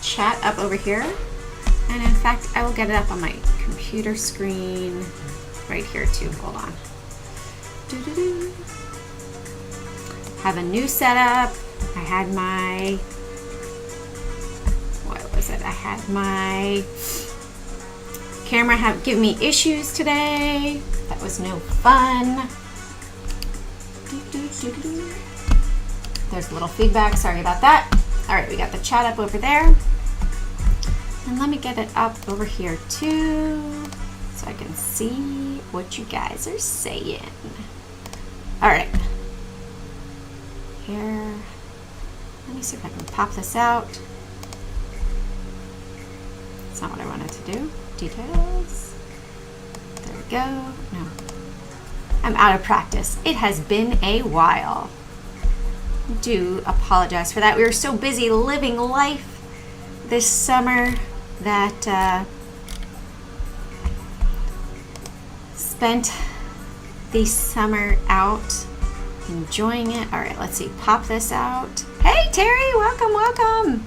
chat up over here. And in fact, I will get it up on my computer screen right here too. Hold on. Doo-doo-doo. Have a new setup. I had my, what was it? I had my camera give me issues today. That was no fun. Doo-doo-doo-doo. There's a little feedback. Sorry about that. All right, we got the chat up over there. And let me get it up over here too, so I can see what you guys are saying. All right. Here. Let me see if I can pop this out. That's not what I wanted to do. Details. There we go. No. I'm out of practice. It has been a while. Do apologize for that. We were so busy living life this summer that spent the summer out enjoying it. All right, let's see. Pop this out. Hey, Terry, welcome, welcome.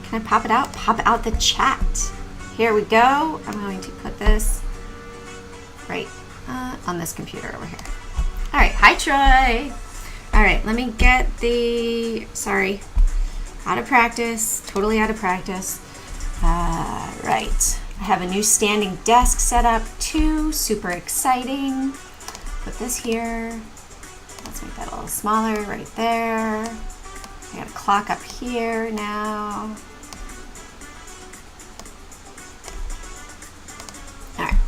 Can I pop it out? Pop out the chat. Here we go. I'm going to put this right on this computer over here. All right, hi, Troy. All right, let me get the, sorry, out of practice, totally out of practice. Right, I have a new standing desk set up too, super exciting. Put this here. Let's make that a little smaller right there. I got a clock up here now. All right,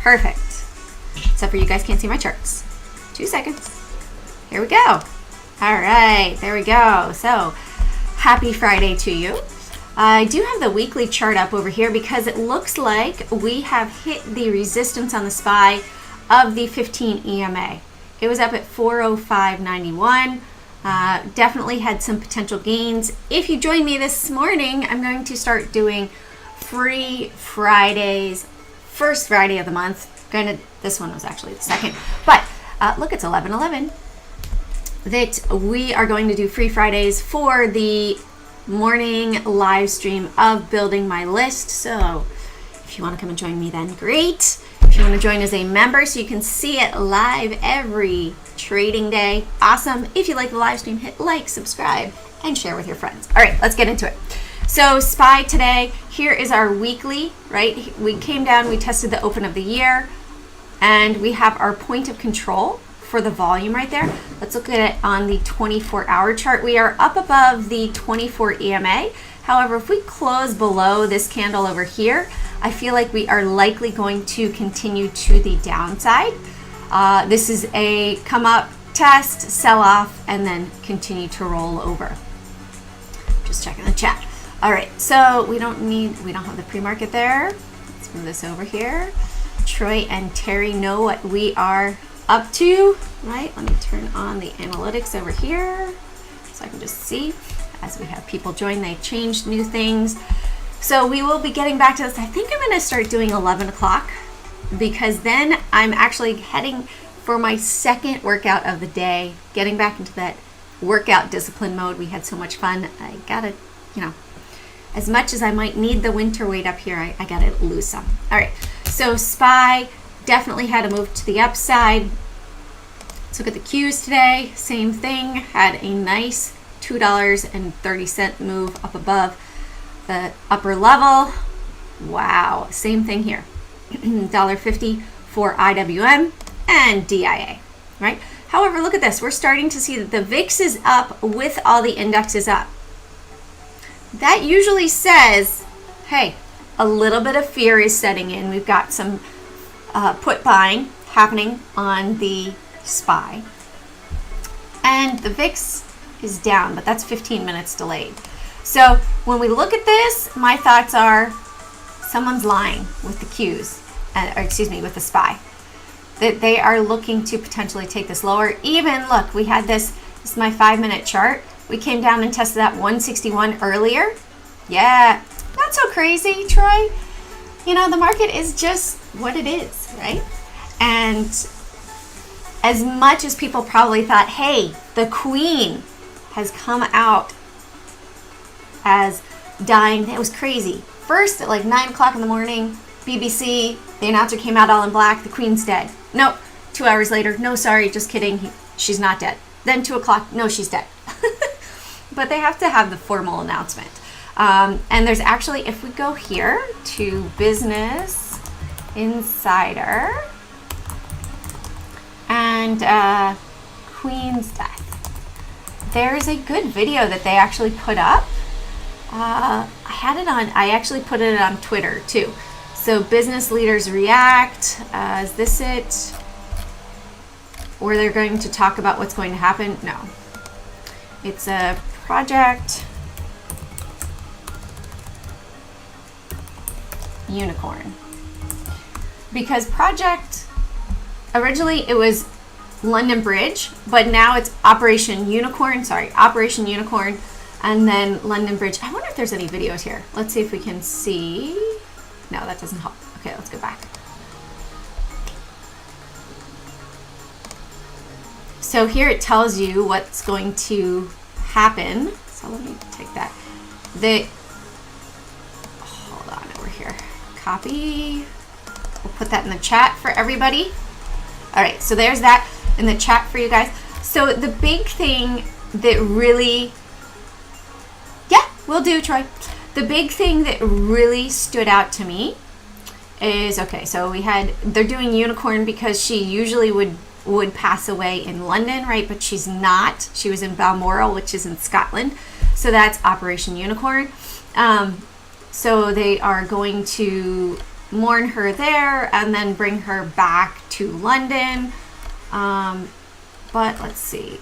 perfect. Except for you guys can't see my charts. 2 seconds. Here we go. All right, there we go. So happy Friday to you. I do have the weekly chart up over here because it looks like we have hit the resistance on the SPY of the 15 EMA. It was up at 405.91. Definitely had some potential gains. If you join me this morning, I'm going to start doing free Fridays, first Friday of the month. Granted, this one was actually the second, but look, it's 11/11. That we are going to do free Fridays for the morning live stream of building my list. So if you want to come and join me, then great. If you want to join as a member so you can see it live every trading day, awesome. If you like the live stream, hit like, subscribe, and share with your friends. All right, let's get into it. So SPY today, here is our weekly, right? We came down, we tested the open of the year, and we have our point of control for the volume right there. Let's look at it on the 24-hour chart. We are up above the 24 EMA. However, if we close below this candle over here, I feel like we are likely going to continue to the downside. This is a come up, test, sell off, and then continue to roll over. Just checking the chat. All right, so we don't have the pre-market there. Let's move this over here. Troy and Terry know what we are up to, right? Let me turn on the analytics over here so I can just see as we have people join. They've changed new things. So we will be getting back to this. I think I'm going to start doing 11 o'clock because then I'm actually heading for my second workout of the day, getting back into that workout discipline mode. We had so much fun. I gotta, as much as I might need the winter weight up here, I gotta lose some. All right, so SPY definitely had a move to the upside. Let's look at the Qs today. Same thing, had a nice $2.30 move up above the upper level. Wow, same thing here. $1.50 for IWM and DIA, right? However, look at this. We're starting to see that the VIX is up with all the indexes up. That usually says, hey, a little bit of fear is setting in. We've got some put buying happening on the SPY. And the VIX is down, but that's 15 minutes delayed. So when we look at this, my thoughts are someone's lying with the Qs, with the SPY. That they are looking to potentially take this lower. Even, look, we had this is my 5-minute chart. We came down and tested that 161 earlier. Yeah, not so crazy, Troy. The market is just what it is, right? And as much as people probably thought, hey, the queen has come out as dying. It was crazy. First, at like 9 o'clock in the morning, BBC, the announcer came out all in black, the Queen's dead. Nope. 2 hours later, no, sorry, just kidding, she's not dead. Then 2 o'clock, no, she's dead. But they have to have the formal announcement. And there's actually, if we go here to Business Insider and Queen's death, there's a good video that they actually put up. I actually put it on Twitter too. So business leaders react. Is this it? Or they're going to talk about what's going to happen? No. It's a project unicorn. Because project, originally it was London Bridge, but now it's Operation Unicorn. Sorry, Operation Unicorn. And then London Bridge. I wonder if there's any videos here. Let's see if we can see. No, that doesn't help. Okay, let's go back. So here it tells you what's going to happen. So let me take that. Hold on over here. Copy. We'll put that in the chat for everybody. All right, so there's that in the chat for you guys. So the big thing that really, will do, Troy. The big thing that really stood out to me is, okay, so they're doing unicorn because she usually would pass away in London, right? But she's not. She was in Balmoral, which is in Scotland. So that's Operation Unicorn. So they are going to mourn her there and then bring her back to London. But let's see,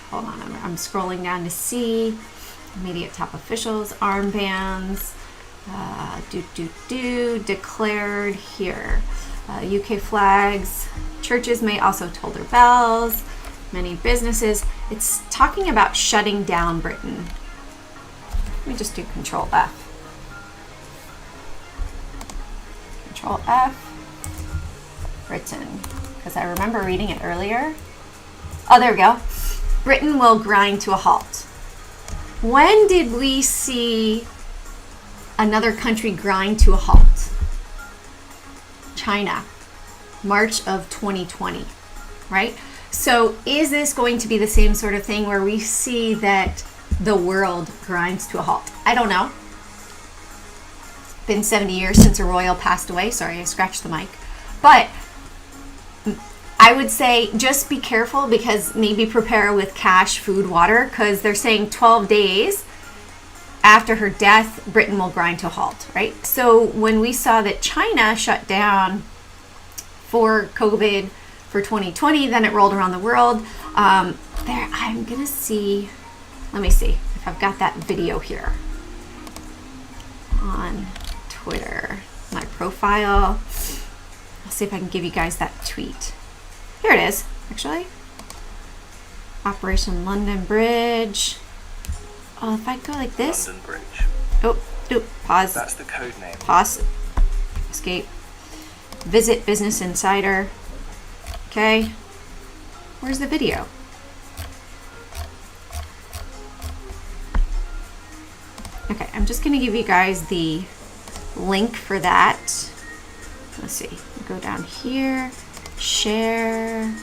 hold on, I'm scrolling down to see. Immediate top officials, armbands, declared here. UK flags, churches may also toll their bells, many businesses. It's talking about shutting down Britain. Let me just do Control F. Control F, Britain, because I remember reading it earlier. Oh, there we go. Britain will grind to a halt. When did we see another country grind to a halt? China, March of 2020, right? So is this going to be the same sort of thing where we see that the world grinds to a halt? I don't know. It's been 70 years since a royal passed away. Sorry, I scratched the mic. But I would say just be careful, because maybe prepare with cash, food, water, because they're saying 12 days after her death, Britain will grind to a halt, right? So when we saw that China shut down for COVID for 2020, then it rolled around the world. I'm gonna see, let me see if I've got that video here on Twitter, my profile. I'll see if I can give you guys that tweet. Here it is, actually. Operation London Bridge. Oh, if I go like this. London Bridge. Oh, pause. That's the code name. Pause. Escape. Visit Business Insider. Okay. Where's the video? Okay, I'm just going to give you guys the link for that. Let's see. Go down here. Share,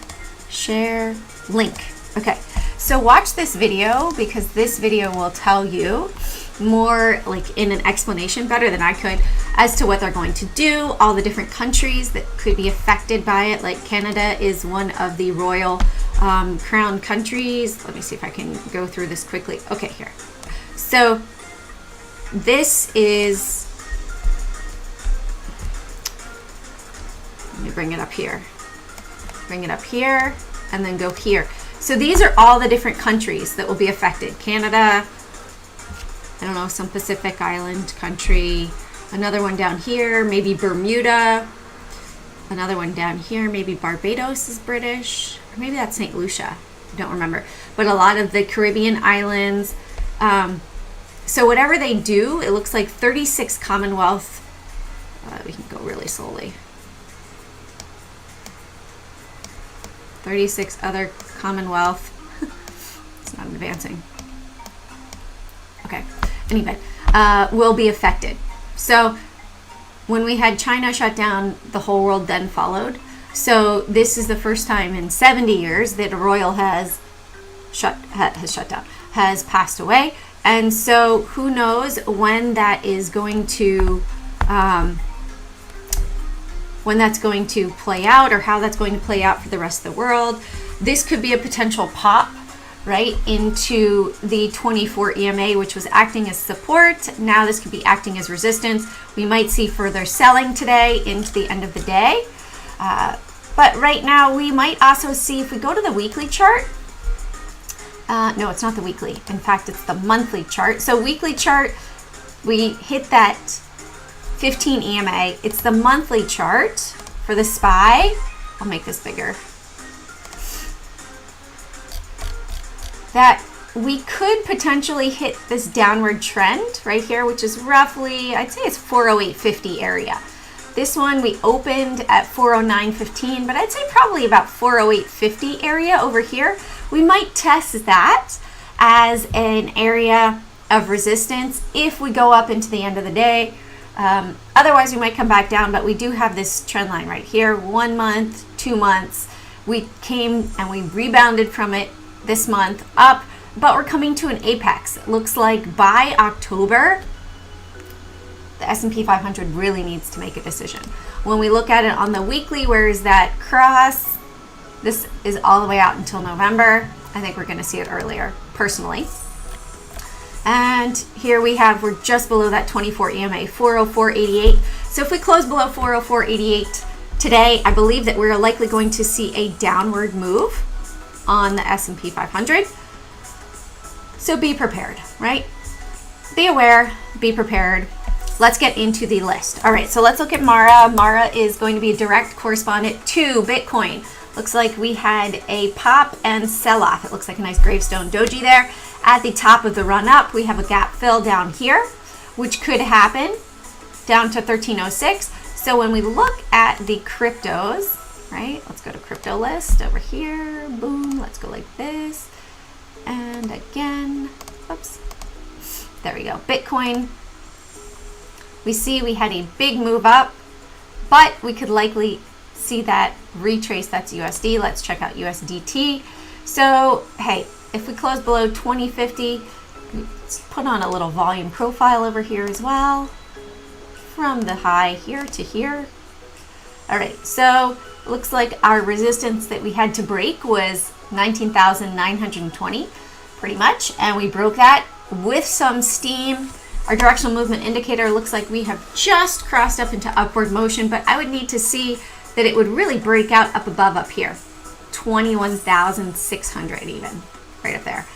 link. Okay, so watch this video, because this video will tell you more, like in an explanation, better than I could, as to what they're going to do, all the different countries that could be affected by it. Like Canada is one of the royal crown countries. Let me see if I can go through this quickly. Okay, here. So this is, let me bring it up here. Bring it up here and then go here. So these are all the different countries that will be affected. Canada, I don't know, some Pacific Island country, another one down here, maybe Bermuda, another one down here, maybe Barbados is British, or maybe that's St. Lucia, I don't remember. But a lot of the Caribbean islands. So whatever they do, it looks like 36 Commonwealth, we can go really slowly. 36 other Commonwealth, it's not advancing. Okay, anyway, will be affected. So when we had China shut down, the whole world then followed. So this is the first time in 70 years that a royal has shut down, has passed away. And so who knows when that is going to, when that's going to play out, or how that's going to play out for the rest of the world. This could be a potential pop, right, into the 24 EMA, which was acting as support. Now this could be acting as resistance. We might see further selling today into the end of the day. But right now we might also see, if we go to the weekly chart, no, it's not the weekly. In fact, it's the monthly chart. So weekly chart, we hit that 15 EMA. It's the monthly chart for the SPY. I'll make this bigger. That we could potentially hit this downward trend right here, which is roughly, I'd say it's 408.50 area. This one we opened at 409.15, but I'd say probably about 408.50 area over here. We might test that as an area of resistance if we go up into the end of the day. Otherwise, we might come back down, but we do have this trend line right here, 1 month, 2 months. We came and we rebounded from it this month up, but we're coming to an apex. It looks like by October, the S&P 500 really needs to make a decision. When we look at it on the weekly, where is that cross? This is all the way out until November. I think we're going to see it earlier, personally. And here we have, we're just below that 24 EMA, 404.88. So if we close below 404.88 today, I believe that we're likely going to see a downward move on the S&P 500. So be prepared, right? Be aware, be prepared. Let's get into the list. All right, so let's look at Mara. Mara is going to be a direct correspondent to Bitcoin. Looks like we had a pop and sell-off. It looks like a nice gravestone doji there. At the top of the run-up, we have a gap fill down here, which could happen down to 1306. So when we look at the cryptos, right? Let's go to crypto list over here. Boom, let's go like this. And again, oops. There we go, Bitcoin. We see we had a big move up, but we could likely see that retrace. That's USD. Let's check out USDT. So, hey, if we close below 2050, let's put on a little volume profile over here as well. From the high here to here. All right, so it looks like our resistance that we had to break was 19,920, pretty much, and we broke that with some steam. Our directional movement indicator looks like we have just crossed up into upward motion, but I would need to see that it would really break out up above up here, 21,600 even, right up there.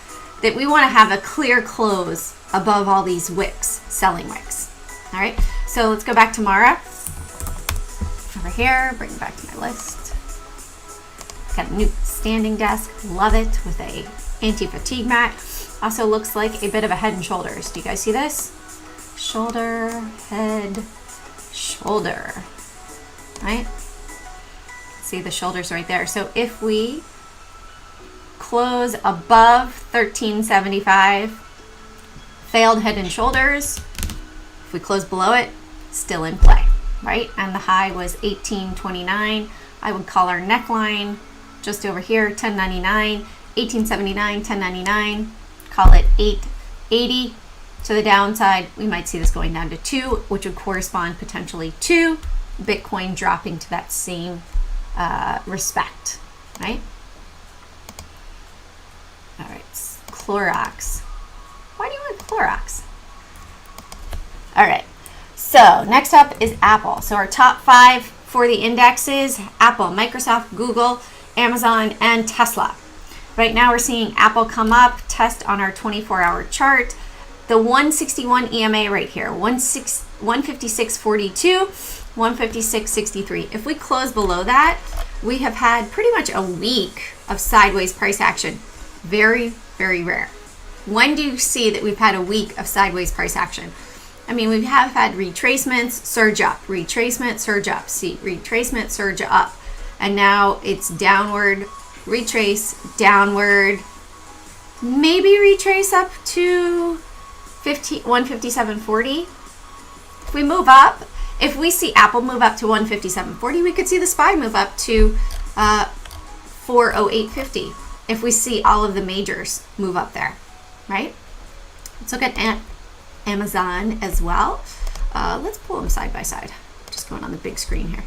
That we want to have a clear close above all these wicks, selling wicks. All right, so let's go back to Mara. Over here, bring it back to my list. Got a new standing desk, love it, with a anti-fatigue mat. Also looks like a bit of a head and shoulders. Do you guys see this? Shoulder, head, shoulder, right? See the shoulders right there. So if we close above 1375, failed head and shoulders. If we close below it, still in play, right? And the high was 1829. I would call our neckline just over here, 1099, 1879, 1099. Call it 880. To the downside, we might see this going down to 2, which would correspond potentially to Bitcoin dropping to that same respect, right? All right, Clorox. Why do you want Clorox? All right, so next up is Apple. So our top 5 for the indexes: Apple, Microsoft, Google, Amazon, and Tesla. Right now we're seeing Apple come up, test on our 24-hour chart. The 161 EMA right here, 156.42, 156.63. If we close below that, we have had pretty much a week of sideways price action. Very, very rare. When do you see that we've had a week of sideways price action? I mean, we have had retracements, surge up, retracement, surge up, see, retracement, surge up. And now it's downward, retrace, downward, maybe retrace up to 157.40. If we move up, if we see Apple move up to 157.40, we could see the SPY move up to 408.50. If we see all of the majors move up there, right? Let's look at Amazon as well. Let's pull them side by side. Just going on the big screen here.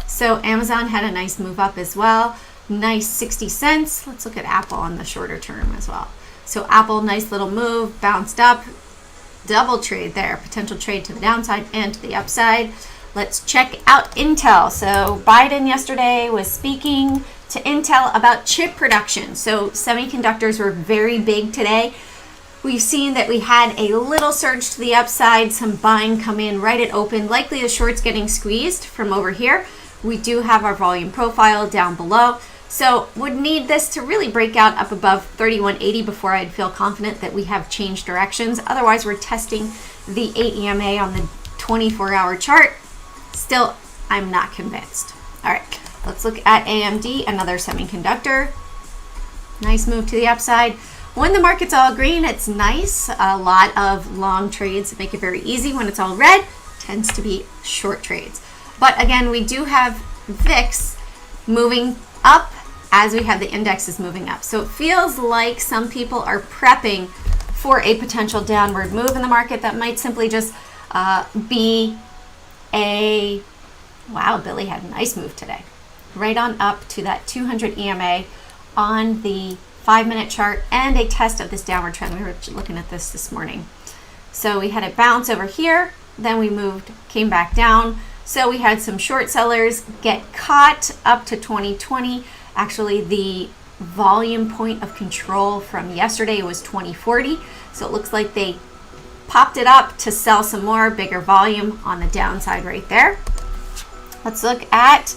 So Amazon had a nice move up as well. Nice 60 cents. Let's look at Apple on the shorter term as well. So Apple, nice little move, bounced up, double trade there, potential trade to the downside and to the upside. Let's check out Intel. So Biden yesterday was speaking to Intel about chip production. So semiconductors were very big today. We've seen that we had a little surge to the upside, some buying come in right at open, likely the shorts getting squeezed from over here. We do have our volume profile down below. So would need this to really break out up above 3180 before I'd feel confident that we have changed directions. Otherwise, we're testing the 8 EMA on the 24-hour chart. Still, I'm not convinced. All right, let's look at AMD, another semiconductor. Nice move to the upside. When the market's all green, it's nice. A lot of long trades make it very easy. When it's all red, tends to be short trades. But again, we do have VIX moving up as we have the indexes moving up. So it feels like some people are prepping for a potential downward move in the market that might simply just be a, wow, Billy had a nice move today. Right on up to that 200 EMA on the 5-minute chart and a test of this downward trend. We were looking at this morning. So we had a bounce over here, then we moved, came back down. So we had some short sellers get caught up to 2020. Actually, the volume point of control from yesterday was 2040. So it looks like they popped it up to sell some more, bigger volume on the downside right there. Let's look at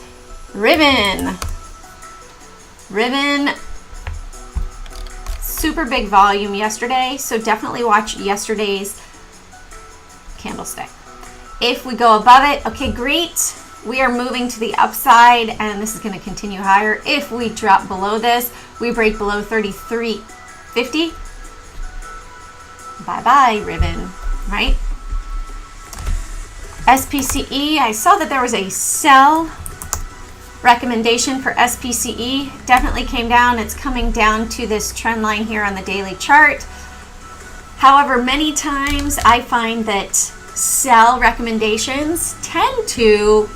Ribbon. Ribbon, super big volume yesterday. So definitely watch yesterday's candlestick. If we go above it, okay, great. We are moving to the upside, and this is going to continue higher. If we drop below this, we break below 33.50. Bye-bye, Ribbon, right? SPCE, I saw that there was a sell recommendation for SPCE. Definitely came down. It's coming down to this trend line here on the daily chart. However, many times I find that sell recommendations tend to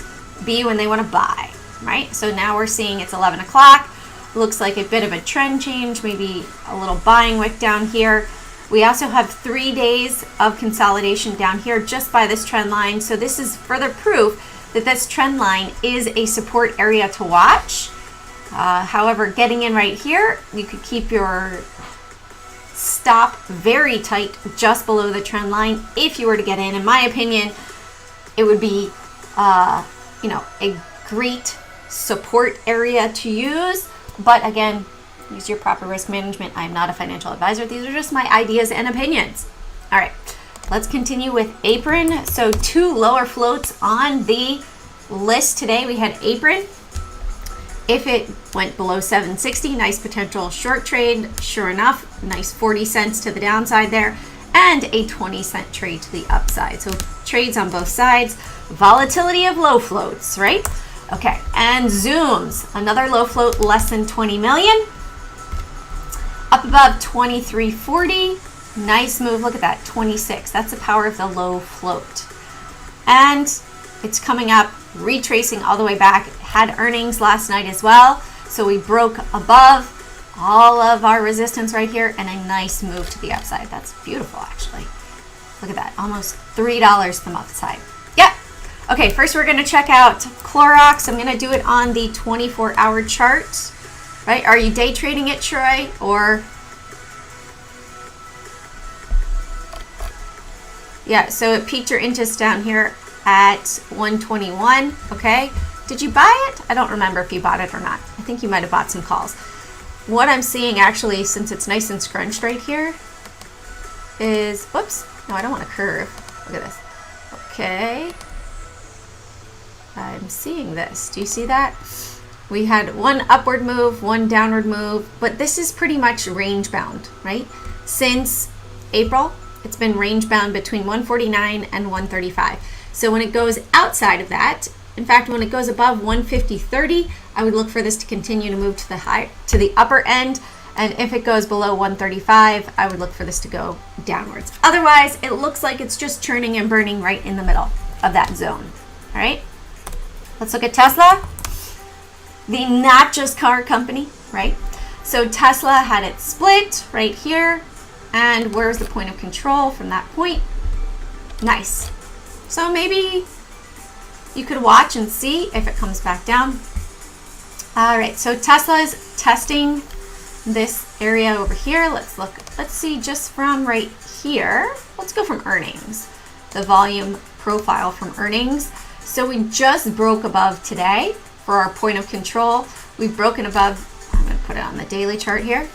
be when they want to buy, right? So now we're seeing it's 11 o'clock. Looks like a bit of a trend change, maybe a little buying wick down here. We also have 3 days of consolidation down here just by this trend line. So this is further proof that this trend line is a support area to watch. However, getting in right here, you could keep your stop very tight just below the trend line if you were to get in my opinion. It would be a great support area to use, but again, use your proper risk management. I'm not a financial advisor. These are just my ideas and opinions. All right, let's continue with Apron. So 2 lower floats on the list today. We had Apron. If it went below 760, nice potential short trade. Sure enough, nice 40 cents to the downside there and a 20-cent trade to the upside. So trades on both sides. Volatility of low floats, right? Okay, and Zooms, another low float, less than 20 million. Up above 23.40. Nice move. Look at that, 26. That's the power of the low float. And it's coming up, retracing all the way back. Had earnings last night as well. So we broke above all of our resistance right here and a nice move to the upside. That's beautiful, actually. Look at that, almost $3 to the upside. Yep. Okay, first we're going to check out Clorox. I'm going to do it on the 24-hour chart. Right? Are you day trading it, Troy? Or yeah, so it peaked your interest down here at 121. Okay. Did you buy it? I don't remember if you bought it or not. I think you might have bought some calls. What I'm seeing actually, since it's nice and scrunched right here, is, whoops, no, I don't want to curve. Look at this. Okay. I'm seeing this. Do you see that? We had one upward move, one downward move, but this is pretty much range bound, right? Since April, it's been range bound between 149 and 135. So when it goes outside of that, in fact, when it goes above 150.30, I would look for this to continue to move to the upper end. And if it goes below 135, I would look for this to go downwards. Otherwise, it looks like it's just churning and burning right in the middle of that zone. All right, let's look at Tesla, the not just car company, right? So Tesla had it split right here. And where's the point of control from that point? Nice. So maybe you could watch and see if it comes back down. All right, so Tesla is testing this area over here. Let's see just from right here. Let's go from earnings, the volume profile from earnings. So we just broke above today for our point of control. We've broken above, I'm going to put it on the daily chart here.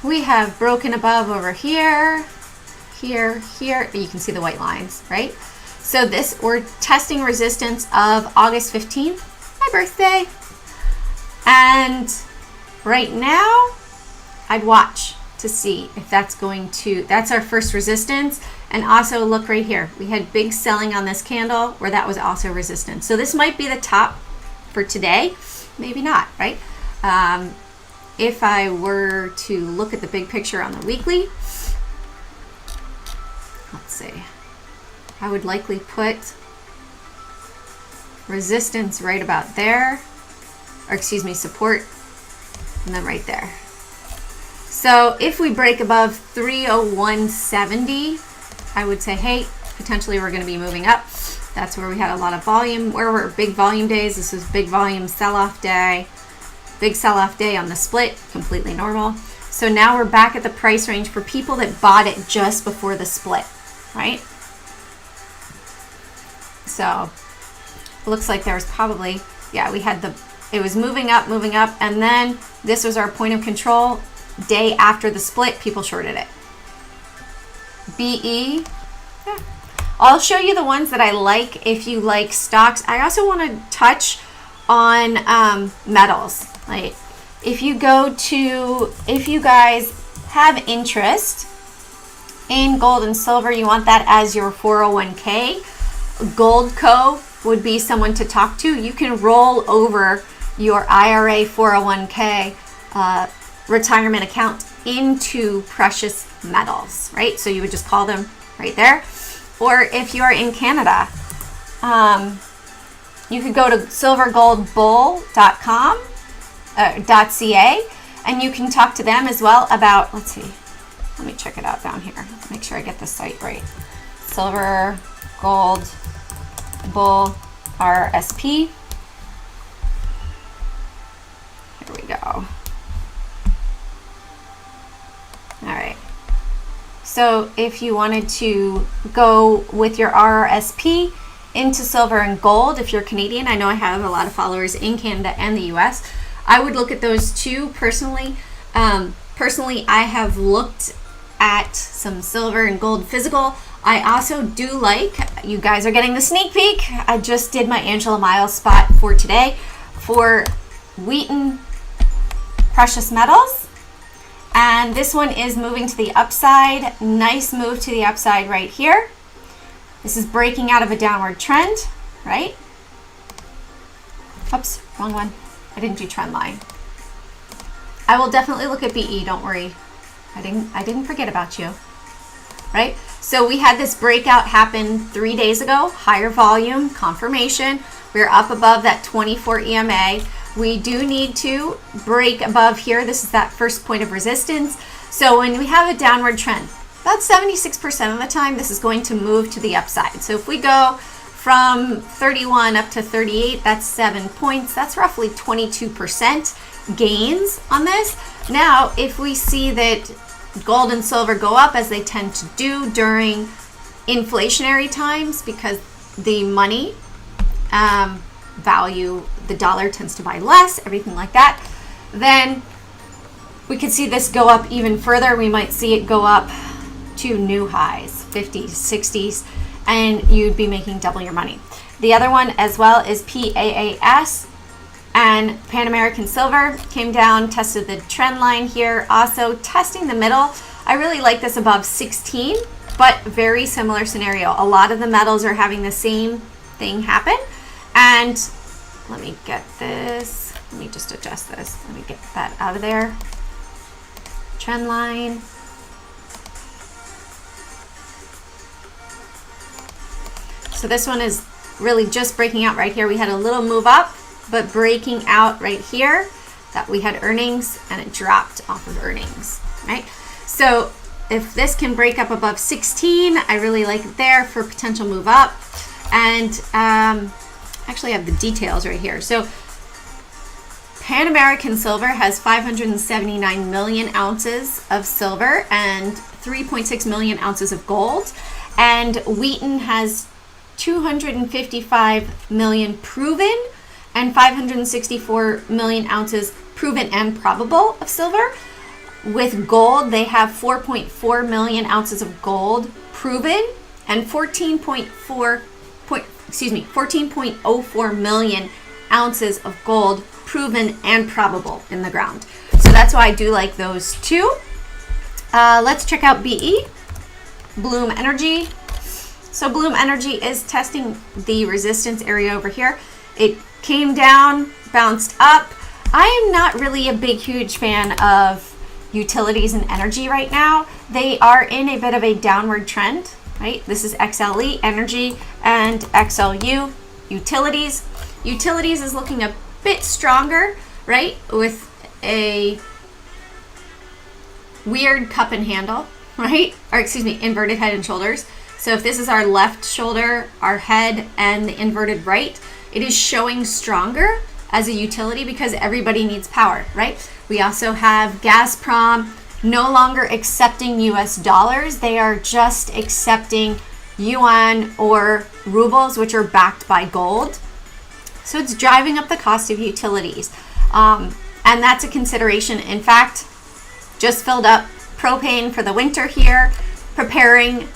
We have broken above over here, here, here. You can see the white lines, right? So this, we're testing resistance of August 15th, my birthday. And right now, I'd watch to see if that's going to, that's our first resistance. And also look right here. We had big selling on this candle where that was also resistance. So this might be the top for today. Maybe not, right? If I were to look at the big picture on the weekly, let's see, I would likely put resistance right about there, or excuse me, support, and then right there. So if we break above 301.70, I would say, hey, potentially we're going to be moving up. That's where we had a lot of volume. Where were big volume days? This was big volume sell-off day. Big sell-off day on the split, completely normal. So now we're back at the price range for people that bought it just before the split, right? So it looks like there was probably, yeah, we had it was moving up, and then this was our point of control. Day after the split, people shorted it. BE, yeah. I'll show you the ones that I like if you like stocks. I also want to touch on metals. Like if you guys have interest in gold and silver, you want that as your 401k, Goldco would be someone to talk to. You can roll over your IRA 401k retirement account into precious metals, right? So you would just call them right there. Or if you are in Canada, you could go to silvergoldbull.com, .ca, and you can talk to them as well about, let's see, let me check it out down here. Let's make sure I get the site right. Silver Gold Bull RSP. Here we go. All right. So if you wanted to go with your RRSP into silver and gold, if you're Canadian, I know I have a lot of followers in Canada and the US, I would look at those two personally. Personally, I have looked at some silver and gold physical. I also do like, you guys are getting the sneak peek, I just did my Angela Miles spot for today for Wheaton Precious Metals. And this one is moving to the upside. Nice move to the upside right here. This is breaking out of a downward trend, right? Oops, wrong one. I didn't do trend line. I will definitely look at BE, don't worry. I didn't forget about you, right? So we had this breakout happen 3 days ago, higher volume, confirmation. We're up above that 24 EMA. We do need to break above here. This is that first point of resistance. So when we have a downward trend, about 76% of the time, this is going to move to the upside. So if we go from 31 up to 38, that's 7 points. That's roughly 22% gains on this. Now, if we see that gold and silver go up, as they tend to do during inflationary times, because the money value, the dollar tends to buy less, everything like that, then we could see this go up even further. We might see it go up to new highs, 50s, 60s, and you'd be making double your money. The other one as well is PAAS, and Pan American Silver came down, tested the trend line here, also testing the middle I really like this above 16, but very similar scenario. A lot of the metals are having the same thing happen. And let me get this. Let me just adjust this. Let me get that out of there. Trend line. So this one is really just breaking out right here. We had a little move up, but breaking out right here that we had earnings and it dropped off of earnings, right? So if this can break up above 16, I really like it there for potential move up. And actually I have the details right here. So Pan American Silver has 579 million ounces of silver and 3.6 million ounces of gold. And Wheaton has 255 million proven and 564 million ounces proven and probable of silver. With gold, they have 4.4 million ounces of gold proven and 14.04 million ounces of gold proven and probable in the ground. So that's why I do like those two. Let's check out BE, Bloom Energy. So Bloom Energy is testing the resistance area over here. It came down, bounced up. I am not really a big, huge fan of utilities and energy right now. They are in a bit of a downward trend, right? This is XLE, energy, and XLU, utilities. Utilities is looking a bit stronger, right? With a weird cup and handle, right? Or excuse me, inverted head and shoulders. So if this is our left shoulder, our head, and the inverted right, it is showing stronger as a utility because everybody needs power, right? We also have Gazprom no longer accepting US dollars. They are just accepting yuan or rubles, which are backed by gold. So it's driving up the cost of utilities. And that's a consideration. In fact, just filled up propane for the winter here, preparing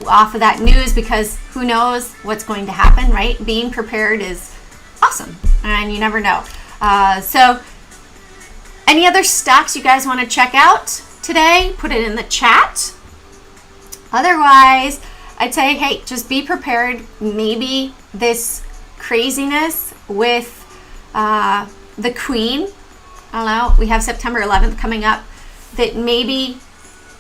off of that news because who knows what's going to happen, right? Being prepared is awesome and you never know. So any other stocks you guys want to check out today, put it in the chat. Otherwise, I'd say, hey, just be prepared. Maybe this craziness with the Queen, I don't know, we have September 11th coming up, that maybe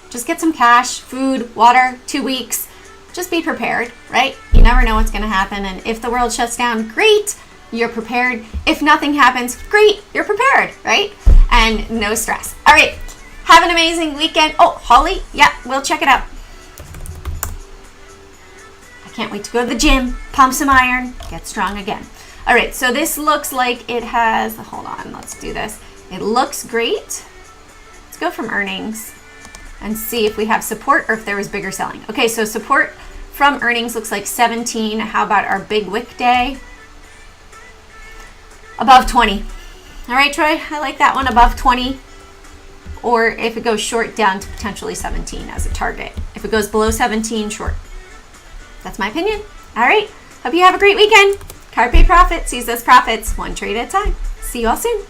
just get some cash, food, water, 2 weeks. Just be prepared, right? You never know what's going to happen. And if the world shuts down, great, you're prepared. If nothing happens, great, you're prepared, right? And no stress. All right, have an amazing weekend. Oh, Holly, yeah, we'll check it out. I can't wait to go to the gym, pump some iron, get strong again. All right, so this looks like it has, hold on, let's do this. It looks great. Let's go from earnings and see if we have support or if there was bigger selling. Okay, so support from earnings looks like 17. How about our big wick day? Above 20. All right, Troy, I like that one, above 20. Or if it goes short, down to potentially 17 as a target. If it goes below 17, short. That's my opinion. All right, hope you have a great weekend. Carpe profit, seize those profits, one trade at a time. See you all soon.